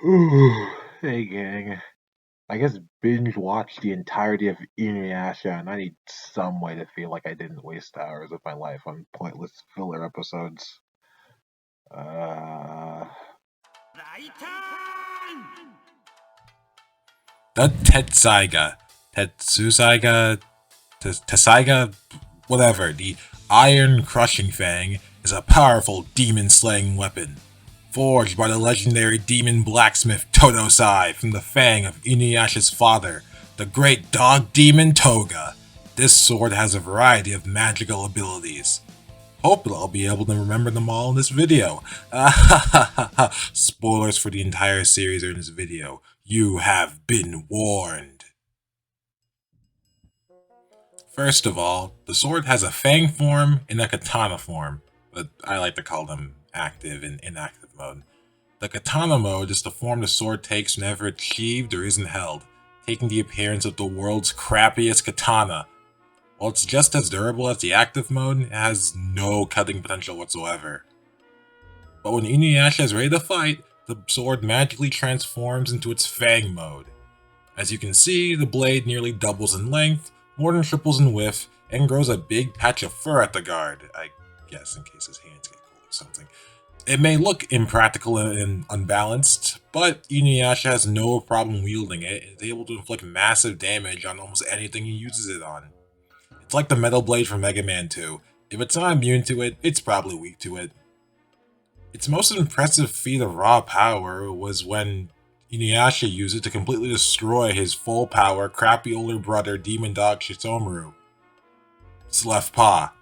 Hey gang, I guess binge watched the entirety of InuYasha, and I need some way to feel like I didn't waste hours of my life on pointless filler episodes. Uh, The Tetsusaiga, Tesaiga, whatever, the Iron Crushing Fang is a powerful demon slaying weapon, forged by the legendary demon blacksmith Totosai from the fang of Inuyasha's father, the great dog demon Toga. This sword has a variety of magical abilities. Hope that I'll be able to remember them all in this video. Spoilers for the entire series are in this video. You have been warned. First of all, the sword has a fang form and a katana form, but I like to call them active and inactive mode. The katana mode is the form the sword takes whenever it's sheathed or isn't held, taking the appearance of the world's crappiest katana. While it's just as durable as the active mode, it has no cutting potential whatsoever. But when InuYasha is ready to fight, the sword magically transforms into its fang mode. As you can see, the blade nearly doubles in length, more than triples in width, and grows a big patch of fur at the guard, I guess in case his hands get cold or something. It may look impractical and unbalanced, but InuYasha has no problem wielding it and is able to inflict massive damage on almost anything he uses it on. It's like the metal blade from Mega Man 2. If it's not immune to it, it's probably weak to it. Its most impressive feat of raw power was when InuYasha used it to completely destroy his full power, crappy older brother, Demon Dog Shisomaru. His left paw.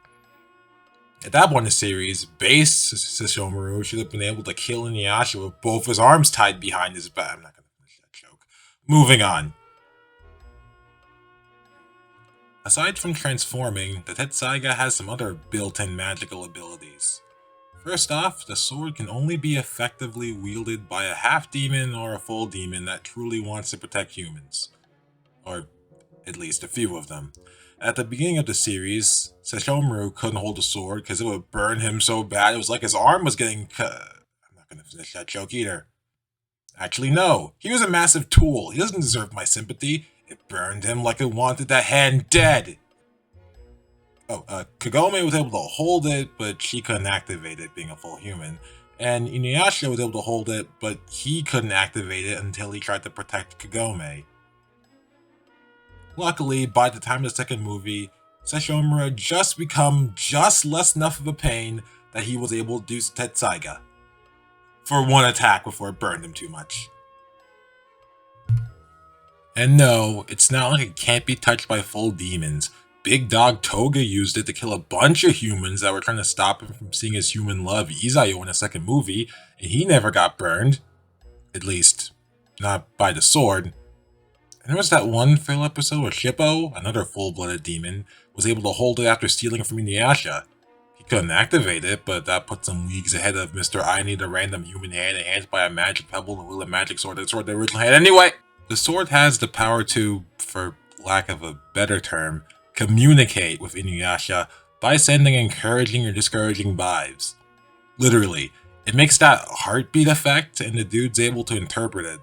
At that point in the series, base Shisomaru should have been able to kill InuYasha with both his arms tied behind his back. I'm not going to finish that joke. Moving on. Aside from transforming, the Tetsusaiga has some other built-in magical abilities. First off, the sword can only be effectively wielded by a half-demon or a full demon that truly wants to protect humans. Or at least a few of them. At the beginning of the series, Sesshomaru couldn't hold a sword because it would burn him so bad it was like his arm was getting cut. I'm not going to finish that joke either. Actually, no. He was a massive tool. He doesn't deserve my sympathy. It burned him like it wanted that hand dead. Kagome was able to hold it, but she couldn't activate it, being a full human. And InuYasha was able to hold it, but he couldn't activate it until he tried to protect Kagome. Luckily, by the time of the second movie, Sesshomaru had just become just less enough of a pain that he was able to do Tetsusaiga for one attack before it burned him too much. And no, it's not like it can't be touched by full demons. Big Dog Toga used it to kill a bunch of humans that were trying to stop him from seeing his human love Izayo in the second movie, and he never got burned. At least, not by the sword. And there was that one fill episode where Shippo, another full-blooded demon, was able to hold it after stealing it from InuYasha. He couldn't activate it, but that puts him leagues ahead of Mr. I Need a Random Human Hand enhanced by a magic pebble and will a magic sword that sword they originally had anyway! The sword has the power to, for lack of a better term, communicate with InuYasha by sending encouraging or discouraging vibes. Literally, it makes that heartbeat effect and the dude's able to interpret it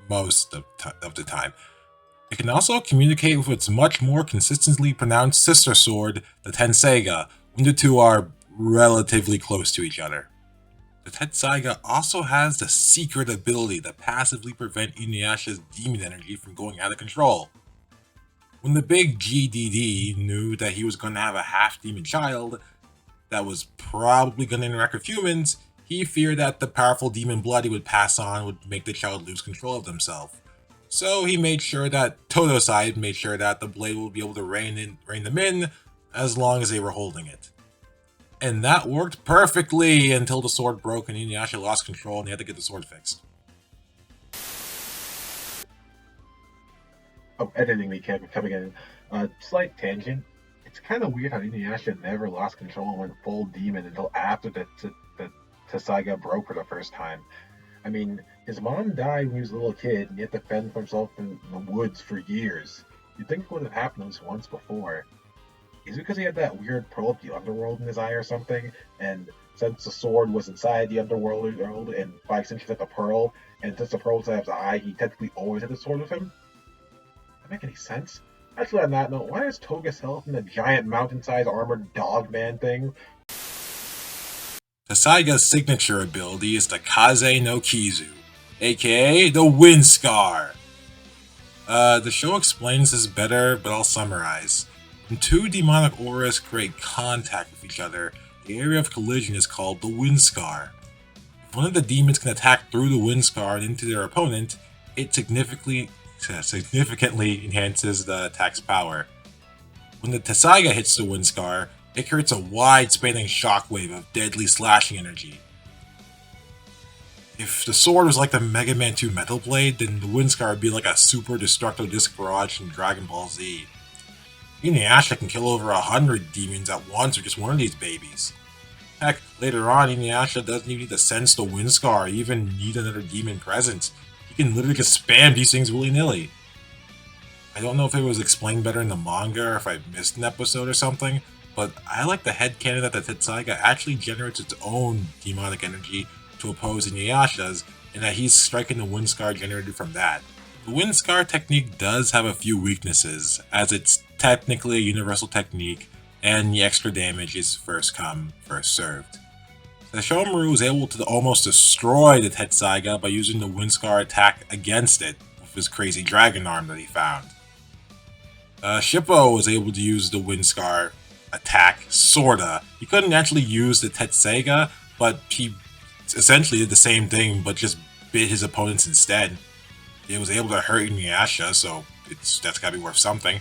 most of the time. It can also communicate with its much more consistently pronounced sister sword, the Tenseiga, when the two are relatively close to each other. The Tetsusaiga also has the secret ability to passively prevent InuYasha's demon energy from going out of control. When the big GDD knew that he was going to have a half-demon child that was probably going to interact with humans, he feared that the powerful demon blood he would pass on would make the child lose control of themselves. So he made sure that Totosai made sure that the blade would be able to rein them in as long as they were holding it. And that worked perfectly until the sword broke and InuYasha lost control and he had to get the sword fixed. oh, editing me coming in. Slight tangent. It's kind of weird how InuYasha never lost control and went full demon until after the Tetsusaiga broke for the first time. I mean, his mom died when he was a little kid, and he had to fend for himself in the woods for years. You'd think it would have happened at least once before. Is it because he had that weird pearl of the underworld in his eye or something? And since the sword was inside the underworld and by extension at the pearl, and since the pearl was his eye, he technically always had the sword with him. Does that make any sense? Actually, on that note, why is Toga's health in the giant mountain-sized armored dog man thing? Tesaiga's signature ability is the Kaze no Kizu, aka the Wind Scar. The show explains this better, but I'll summarize. When two demonic auras create contact with each other, the area of collision is called the Wind Scar. If one of the demons can attack through the Wind Scar and into their opponent, it significantly enhances the attack's power. When the Tesaiga hits the Wind Scar, it creates a wide-spanning shockwave of deadly slashing energy. If the sword was like the Mega Man 2 Metal Blade, then the Wind Scar would be like a super destructo disc barrage from Dragon Ball Z. InuYasha can kill over 100 demons at once with just one of these babies. Heck, later on, InuYasha doesn't even need to sense the Wind Scar or even need another demon present. He can literally just spam these things willy-nilly. I don't know if it was explained better in the manga or if I missed an episode or something, but I like the headcanon that the Tetsusaiga actually generates its own demonic energy to oppose InuYasha's, and that he's striking the Wind Scar generated from that. The Wind Scar technique does have a few weaknesses, as it's technically a universal technique, and the extra damage is first come, first served. The Shomaru was able to almost destroy the Tetsusaiga by using the Wind Scar attack against it with his crazy dragon arm that he found. Shippo was able to use the Wind Scar attack, sorta. He couldn't actually use the Tetsusaiga, but he essentially did the same thing, but just bit his opponents instead. It was able to hurt InuYasha, so that's gotta be worth something.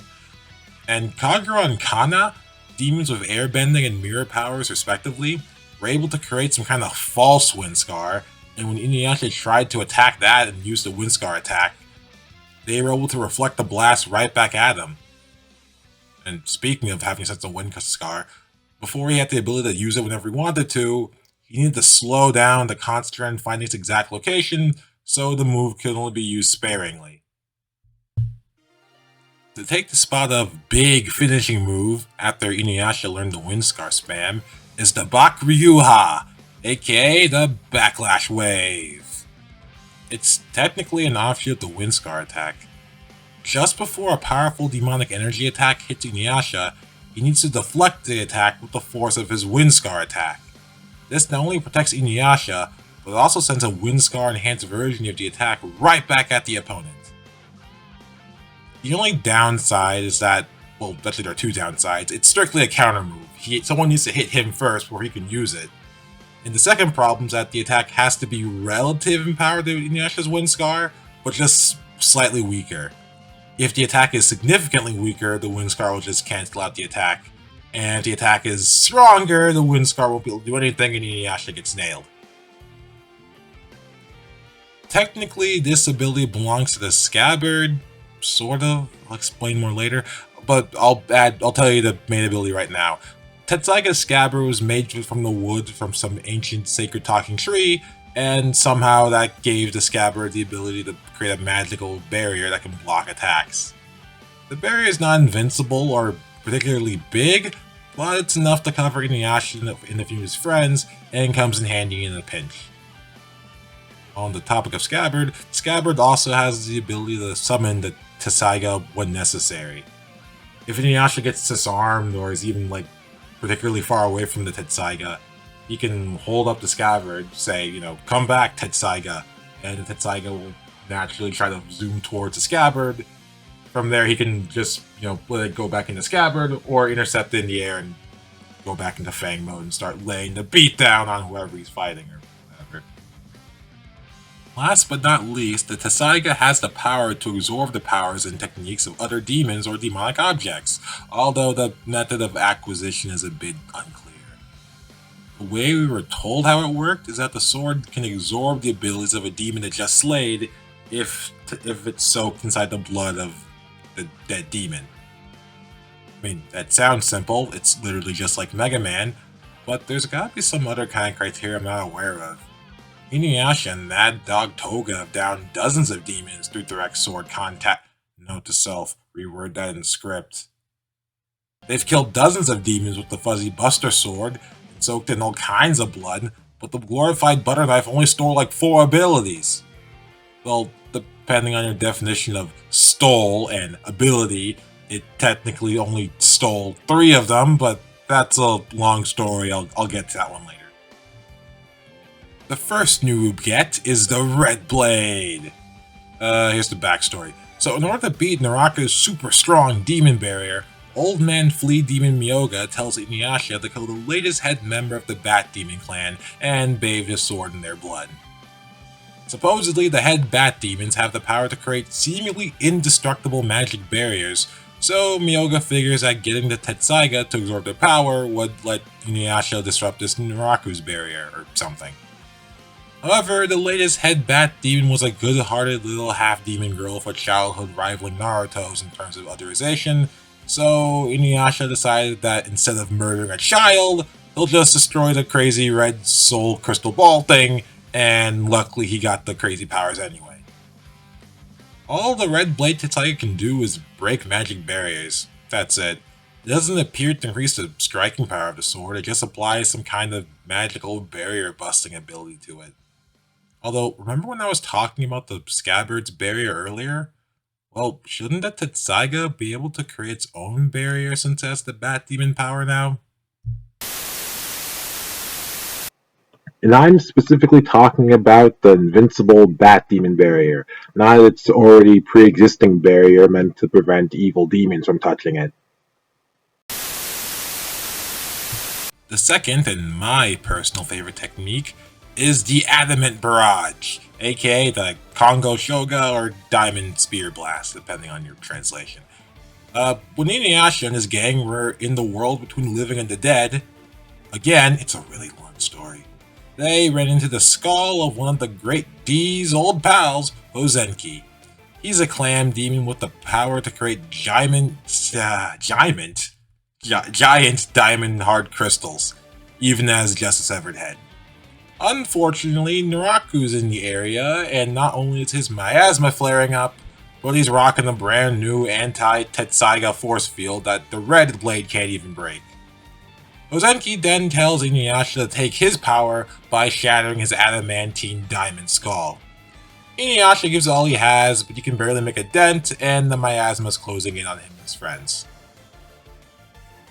And Kagura and Kana, demons with airbending and mirror powers respectively, were able to create some kind of false Wind Scar, and when InuYasha tried to attack that and use the Wind Scar attack, they were able to reflect the blast right back at him. And speaking of having such a Wind Scar, before he had the ability to use it whenever he wanted to, he needed to slow down to concentrate on finding its exact location, so the move could only be used sparingly. To take the spot of big finishing move after InuYasha learned the Wind Scar spam is the Bakuryuha, aka the Backlash Wave. It's technically an offshoot of the Wind Scar attack. Just before a powerful demonic energy attack hits InuYasha, he needs to deflect the attack with the force of his Wind Scar attack. This not only protects InuYasha, but also sends a Wind Scar enhanced version of the attack right back at the opponent. The only downside is that, well, actually there are two downsides. It's strictly a counter move. Someone needs to hit him first before he can use it. And the second problem is that the attack has to be relative in power to InuYasha's Wind Scar, but just slightly weaker. If the attack is significantly weaker, the Wind Scar will just cancel out the attack. And if the attack is stronger, the Wind Scar won't be able to do anything and InuYasha gets nailed. Technically, this ability belongs to the Scabbard, sort of. I'll explain more later, but I'll tell you the main ability right now. Tetsusaiga's Scabbard was made from the wood from some ancient sacred talking tree, and somehow that gave the Scabbard the ability to create a magical barrier that can block attacks. The barrier is not invincible or particularly big, but it's enough to cover InuYasha and a few of his friends, and comes in handy in a pinch. On the topic of Scabbard, Scabbard also has the ability to summon the Tetsusaiga when necessary. If InuYasha gets disarmed or is even particularly far away from the Tetsusaiga, he can hold up the Scabbard, say, come back Tetsusaiga, and the Tetsusaiga will naturally try to zoom towards the Scabbard. From there he can just, let it go back into Scabbard, or intercept it in the air and go back into Fang mode and start laying the beat down on whoever he's fighting or whatever. Last but not least, the Tetsusaiga has the power to absorb the powers and techniques of other demons or demonic objects, although the method of acquisition is a bit unclear. The way we were told how it worked is that the sword can absorb the abilities of a demon it just slayed if it's soaked inside the blood of the dead demon. I mean, that sounds simple, it's literally just like Mega Man, but there's gotta be some other kind of criteria I'm not aware of. InuYasha and Mad Dog Toga have downed dozens of demons through direct sword contact. Note to self, reword that in script. They've killed dozens of demons with the Fuzzy Buster sword, and soaked in all kinds of blood, but the glorified butter knife only stole like 4 abilities. Well, depending on your definition of stole and ability, it technically only stole 3 of them, but that's a long story. I'll get to that one later. The first new we get is the Red Blade. Here's the backstory. So in order to beat Naraku's super strong demon barrier, Old Man Flea Demon Myoga tells InuYasha to kill the latest head member of the Bat Demon clan and bathe his sword in their blood. Supposedly, the head Bat Demons have the power to create seemingly indestructible magic barriers, so Myoga figures that getting the Tetsusaiga to absorb their power would let InuYasha disrupt this Naraku's barrier or something. However, the latest head Bat Demon was a good-hearted little half-demon girl for childhood rivaling Naruto's in terms of authorization, so InuYasha decided that instead of murdering a child, he'll just destroy the crazy red soul crystal ball thing, and luckily he got the crazy powers anyway. All the Red Blade Tetsusaiga can do is break magic barriers. That's it. It doesn't appear to increase the striking power of the sword, it just applies some kind of magical barrier busting ability to it. Although, remember when I was talking about the Scabbard's barrier earlier? Well, shouldn't the Tetsusaiga be able to create its own barrier since it has the Bat Demon power now? And I'm specifically talking about the invincible Bat Demon barrier, not its already pre-existing barrier meant to prevent evil demons from touching it. The second, and my personal favorite technique, is the Adamant Barrage, aka the Kongo Shoga or Diamond Spear Blast, depending on your translation. When InuYasha and his gang were in the world between the living and the dead, again, it's a really long story, they ran into the skull of one of the Great D's old pals, Hozenki. He's a clam demon with the power to create giant diamond hard crystals, even as just a severed head. Unfortunately, Naraku's in the area, and not only is his miasma flaring up, but he's rocking a brand new anti-Tetsusaiga force field that the Red Blade can't even break. Hozenki then tells InuYasha to take his power by shattering his adamantine diamond skull. InuYasha gives all he has, but he can barely make a dent, and the miasma's closing in on him and his friends.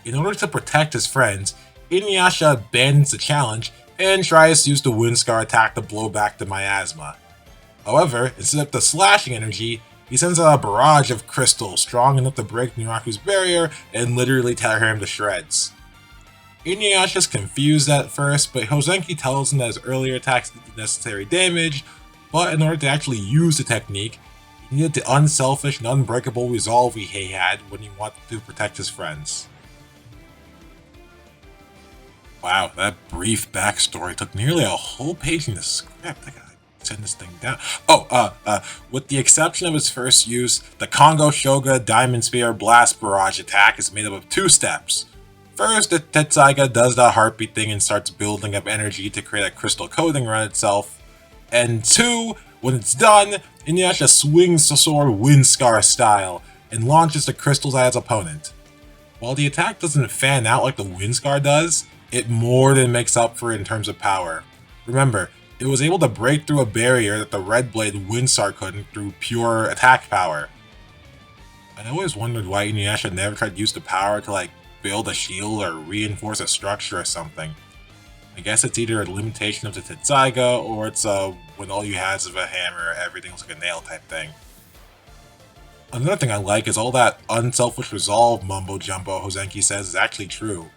In order to protect his friends, InuYasha abandons the challenge and tries to use the Windscar attack to blow back the miasma. However, instead of the slashing energy, he sends out a barrage of crystals strong enough to break Naraku's barrier and literally tear him to shreds. InuYasha's confused at first, but Hozenki tells him that his earlier attacks did the necessary damage, but in order to actually use the technique, he needed the unselfish and unbreakable resolve he had when he wanted to protect his friends. Wow, that brief backstory took nearly a whole page in the script. I gotta send this thing down. With the exception of its first use, the Kongo Shoga Diamond Spear Blast Barrage attack is made up of 2 steps. First, the Tetsusaiga does the heartbeat thing and starts building up energy to create a crystal coating around itself. And 2, when it's done, InuYasha swings the sword Windscar style and launches the crystals at his opponent. While the attack doesn't fan out like the Windscar does, it more than makes up for it in terms of power. Remember, it was able to break through a barrier that the Red Blade Windscar couldn't through pure attack power. I always wondered why InuYasha never tried to use the power to build a shield or reinforce a structure or something. I guess it's either a limitation of the Tetsusaiga, or it's when all you have is a hammer, everything looks like a nail type thing. Another thing I like is all that unselfish resolve mumbo-jumbo Hozenki says is actually true.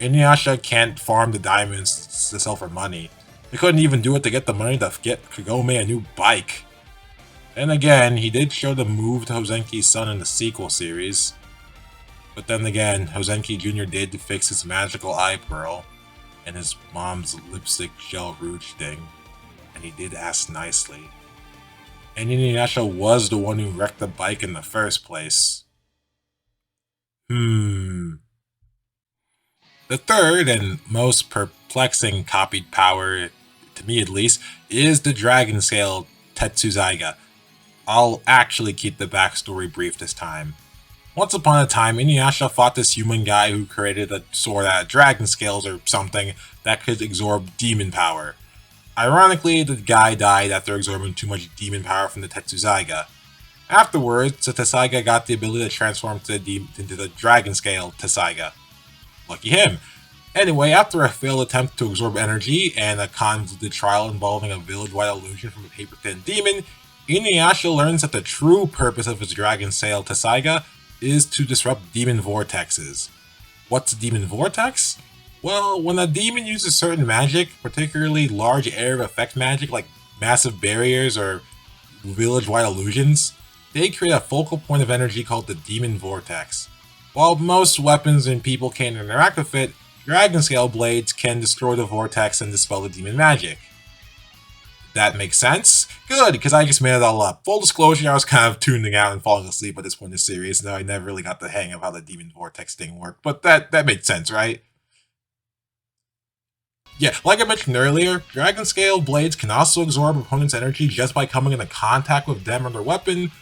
InuYasha can't farm the diamonds to sell for money. He couldn't even do it to get the money to get Kagome a new bike. And again, he did show the move to Hozenki's son in the sequel series. But then again, Hozenki Jr. did fix his magical eye pearl, and his mom's lipstick gel rouge thing, and he did ask nicely. And InuYasha was the one who wrecked the bike in the first place. The third and most perplexing copied power, to me at least, is the Dragon Scale Tetsusaiga. I'll actually keep the backstory brief this time. Once upon a time, InuYasha fought this human guy who created a sword out of dragon scales or something that could absorb demon power. Ironically, the guy died after absorbing too much demon power from the Tetsusaiga. Afterwards, the Tetsusaiga got the ability to transform into the dragon scale Tetsusaiga. Lucky him. Anyway, after a failed attempt to absorb energy and a convoluted trial involving a village-wide illusion from a paper-thin demon, InuYasha learns that the true purpose of his dragon sail Tetsusaiga is to disrupt demon vortexes. What's a demon vortex? Well, when a demon uses certain magic, particularly large area of effect magic like massive barriers or village-wide illusions, they create a focal point of energy called the demon vortex. While most weapons and people can't interact with it, dragon scale blades can destroy the vortex and dispel the demon magic. That makes sense? Good, because I just made it all up. Full disclosure, I was kind of tuning out and falling asleep at this point in the series, and I never really got the hang of how the demon vortex thing worked, but that made sense, right? Yeah, like I mentioned earlier, dragon scale blades can also absorb opponents' energy just by coming into contact with them or their weapon,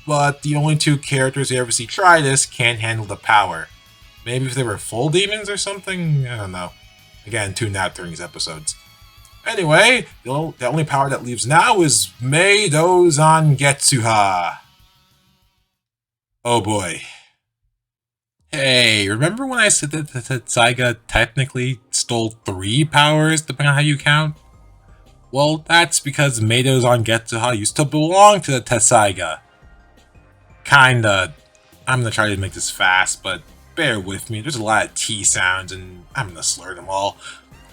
but the only two characters you ever see try this can't handle the power. Maybe if they were full demons or something? I don't know. Again, tune out during these episodes. Anyway, the only power that leaves now is Meido Zangetsuha. Oh boy. Hey, remember when I said that the Tetsusaiga technically stole 3 powers, depending on how you count? Well, that's because Meido Zangetsuha used to belong to the Tetsusaiga. Kinda. I'm gonna try to make this fast, but bear with me. There's a lot of T sounds, and I'm gonna slur them all.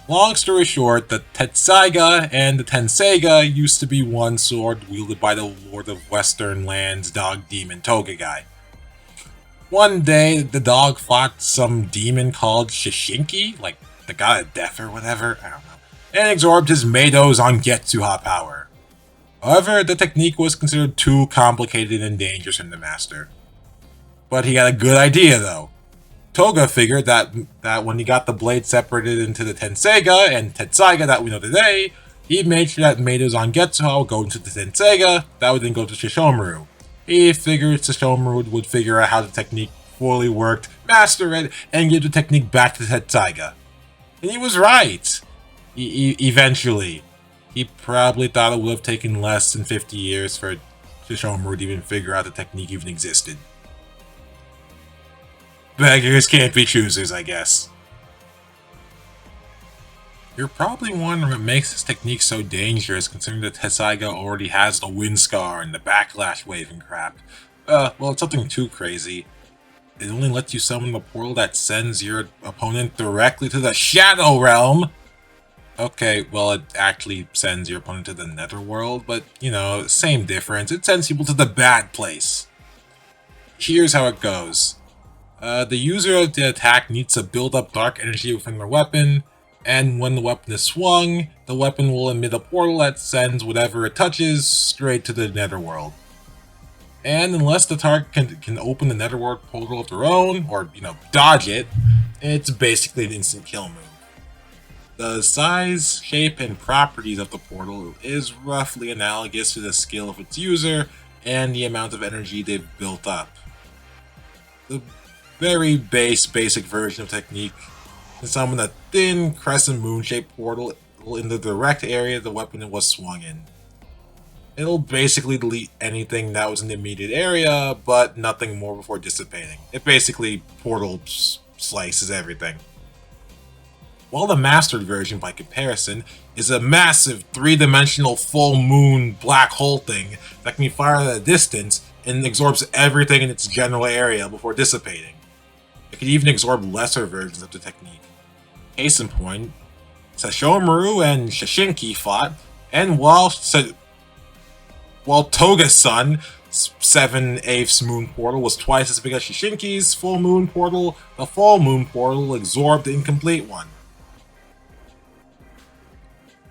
Long story short, the Tetsusaiga and the Tenseiga used to be one sword wielded by the Lord of Western Lands dog demon Toga guy. One day, the dog fought some demon called Shishinki, like the god of death or whatever, I don't know, and absorbed his Meido Zangetsuha power. However, the technique was considered too complicated and dangerous for him to master. But he had a good idea though. Toga figured that when he got the blade separated into the Tenseiga and Tetsusaiga that we know today, he made sure that Meido Zangetsuha would go into the Tenseiga, that would then go to Shishomaru. He figured Shishomaru would figure out how the technique fully worked, master it, and give the technique back to Tetsusaiga. And he was right! Eventually. He probably thought it would have taken less than 50 years for Shishomaru to even figure out the technique even existed. Beggars can't be choosers, I guess. You're probably wondering what makes this technique so dangerous, considering that Tetsusaiga already has the wind scar and the backlash wave and crap. Well, it's something too crazy. It only lets you summon a portal that sends your opponent directly to the Shadow Realm! Okay, well, it actually sends your opponent to the Netherworld, but, you know, same difference. It sends people to the bad place. Here's how it goes. The user of the attack needs to build up dark energy within their weapon, and when the weapon is swung, the weapon will emit a portal that sends whatever it touches straight to the Netherworld. And unless the target can open the Netherworld portal of their own, or, you know, dodge it, it's basically an instant kill move. The size, shape, and properties of the portal is roughly analogous to the skill of its user and the amount of energy they've built up. The very basic version of technique is summon a thin crescent moon-shaped portal in the direct area the weapon was swung in. It'll basically delete anything that was in the immediate area, but nothing more before dissipating. It basically portal slices everything. While the mastered version, by comparison, is a massive 3-dimensional full moon black hole thing that can be fired at a distance and absorbs everything in its general area before dissipating. It can even absorb lesser versions of the technique. Case in point, Shishomaru and Shishinki fought, and while Toga's son, 7/8 moon portal, was twice as big as Shishinki's full moon portal, the full moon portal absorbed the incomplete one.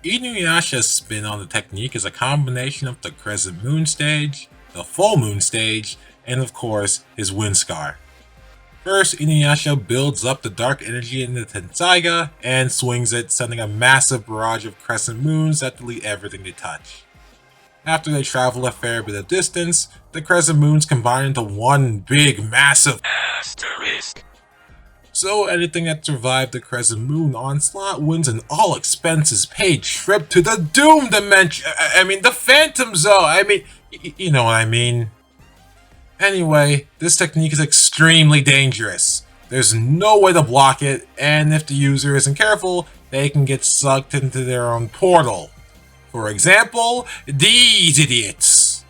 InuYasha's spin on the technique is a combination of the crescent moon stage, the full moon stage, and of course, his wind scar. First, InuYasha builds up the dark energy in the Tetsusaiga and swings it, sending a massive barrage of crescent moons that delete everything they touch. After they travel a fair bit of distance, the crescent moons combine into one big, massive asterisk. So anything that survived the crescent moon onslaught wins an all-expenses-paid trip to the Doom Dimension. I mean, the Phantom Zone. I mean, you know what I mean. Anyway, this technique is extremely dangerous. There's no way to block it, and if the user isn't careful, they can get sucked into their own portal. For example, these idiots.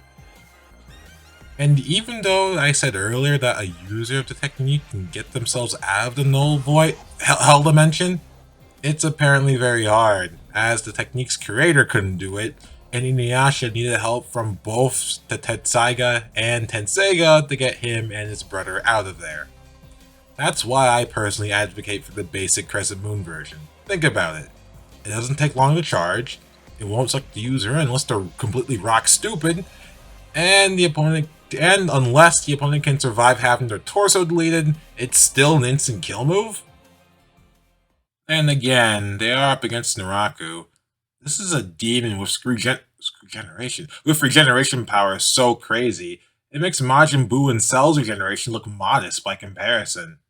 And even though I said earlier that a user of the technique can get themselves out of the null void hell dimension, it's apparently very hard, as the technique's creator couldn't do it, and InuYasha needed help from both the Tetsusaiga and Tetsusaiga to get him and his brother out of there. That's why I personally advocate for the basic Crescent Moon version. Think about it. It doesn't take long to charge, it won't suck the user unless they're completely rock stupid, and unless the opponent can survive having their torso deleted, it's still an instant kill move. And again, they are up against Naruto. This is a demon with regeneration power so crazy, it makes Majin Buu and Cell's regeneration look modest by comparison.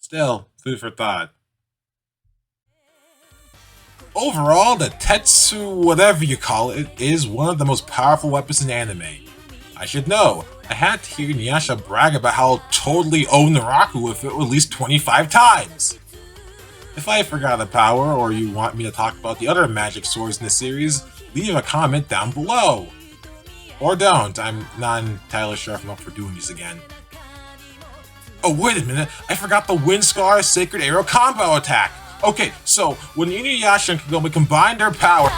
Still, food for thought. Overall, the Tetsu whatever you call it is one of the most powerful weapons in anime. I should know, I had to hear InuYasha brag about how he'll totally own Naruto with it at least 25 times. If I forgot a power, or you want me to talk about the other magic swords in the series, leave a comment down below. Or don't, I'm not entirely sure if I'm up for doing these again. Oh wait a minute, I forgot the Wind Scar Sacred Arrow combo attack! Okay, so when InuYasha and Kagome combine their power,